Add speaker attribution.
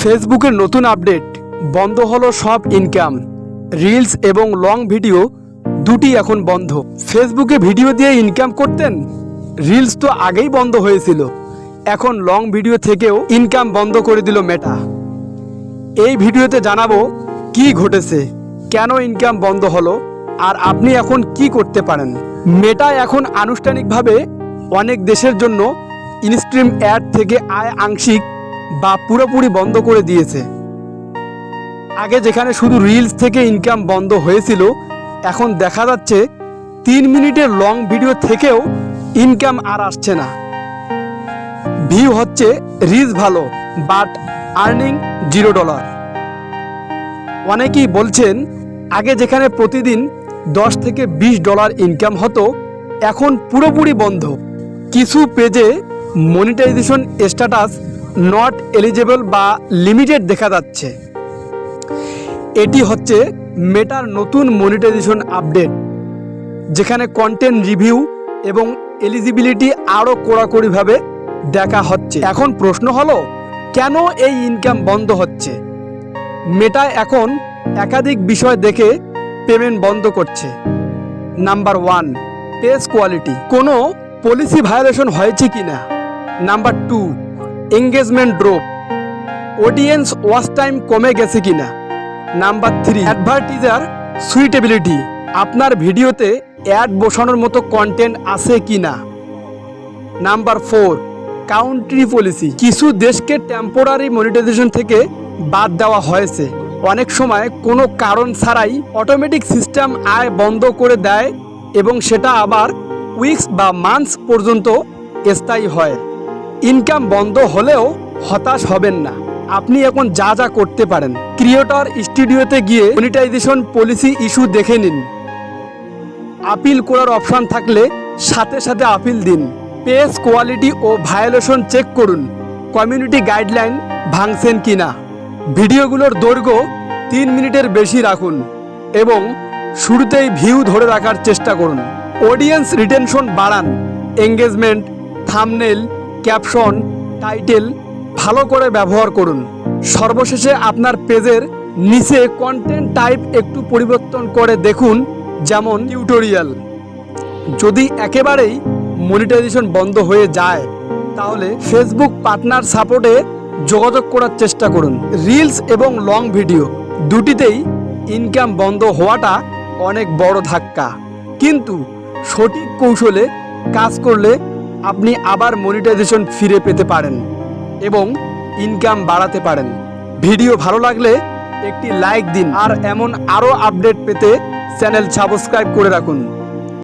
Speaker 1: ফেসবুকের নতুন আপডেট, বন্ধ হলো সব ইনকাম। রিলস এবং লং ভিডিও দুটি এখন বন্ধ। ফেসবুকে ভিডিও দিয়ে ইনকাম করতেন, রিলস তো আগেই বন্ধ হয়েছিল। এখন লং ভিডিও থেকেও ইনকাম বন্ধ করে দিল মেটা। এই ভিডিওতে জানাবো কি ঘটেছে, কেন ইনকাম বন্ধ হলো, আর আপনি এখন কি করতে পারেন। মেটা এখন আনুষ্ঠানিকভাবে অনেক দেশের জন্য ইনস্ট্রিম অ্যাড থেকে আয় আংশিক বা পুরোপুরি বন্ধ করে দিয়েছে। আগে যেখানে শুধু রিলস থেকে ইনকাম বন্ধ হয়েছিল, এখন দেখা যাচ্ছে 3 মিনিটের লং ভিডিও থেকেও ইনকাম আর আসছে না। ভিউ হচ্ছে রিচ ভালো, বাট আর্নিং $0। অনেকেই বলছেন আগে যেখানে প্রতিদিন $10 থেকে $20 ইনকাম হতো, এখন পুরোপুরি বন্ধ। কিছু পেজে মনিটাইজেশন স্ট্যাটাস নট এলিজেবল বা লিমিটেড দেখা যাচ্ছে। এটি হচ্ছে মেটার নতুন মনিটাইজেশন আপডেট, যেখানে কন্টেন্ট রিভিউ এবং এলিজিবিলিটি আরও কড়াকড়িভাবে দেখা হচ্ছে। এখন প্রশ্ন হলো, কেন এই ইনকাম বন্ধ হচ্ছে? মেটা এখন একাধিক বিষয় দেখে পেমেন্ট বন্ধ করছে। নাম্বার 1, পেজ কোয়ালিটি, কোনো পলিসি ভায়োলেশন হয়েছে কিনা। Number 2, engagement drop, audience watch time কমে গেছে কিনা। নাম্বার 3, অ্যাডভার্টিজার সুইটেবিলিটি, আপনার ভিডিওতে অ্যাড বসানোর মতো কন্টেন্ট আছে কিনা। নাম্বার 4, কাউন্ট্রি পলিসি, কিছু দেশকে টেম্পোরারি মনিটাইজেশন থেকে বাদ দেওয়া হয়েছে। অনেক সময় কোনো কারণ ছাড়াই অটোমেটিক সিস্টেম আয় বন্ধ করে দেয় এবং সেটা আবার উইকস বা মান্থস পর্যন্ত স্থায়ী হয়। ইনকাম বন্ধ হলেও হতাশ হবেন না। আপনি এখন যা যা করতে পারেন, ক্রিয়েটর স্টুডিওতে গিয়ে মনিটাইজেশন পলিসি ইস্যু দেখে নিন। আপিল করার অপশন থাকলে সাথে সাথে আপিল দিন। পেজ কোয়ালিটি ও ভায়োলেশন চেক করুন, কমিউনিটি গাইডলাইন ভাঙছেন কিনা। ভিডিওগুলোর দৈর্ঘ্য 3 মিনিটের বেশি রাখুন এবং শুরুতেই ভিউ ধরে রাখার চেষ্টা করুন। অডিয়েন্স রিটেনশন বাড়ান, এঙ্গেজমেন্ট, থাম্বনেল, ক্যাপশন, টাইটেল ভালো করে ব্যবহার করুন। সর্বশেষে আপনার পেজের নিচে কন্টেন্ট টাইপ একটু পরিবর্তন করে দেখুন, যেমন টিউটোরিয়াল। যদি একেবারেই মনিটাইজেশন বন্ধ হয়ে যায়, তাহলে ফেসবুক পার্টনার সাপোর্টে যোগাযোগ করার চেষ্টা করুন। রিলস এবং লং ভিডিও দুটিতেই ইনকাম বন্ধ হওয়াটা অনেক বড় ধাক্কা, কিন্তু সঠিক কৌশলে কাজ করলে আপনি আবার মনিটাইজেশন ফিরে পেতে পারেন এবং ইনকাম বাড়াতে পারেন। ভিডিও ভালো লাগলে একটি লাইক দিন, আর এমন আরও আপডেট পেতে চ্যানেল সাবস্ক্রাইব করে রাখুন।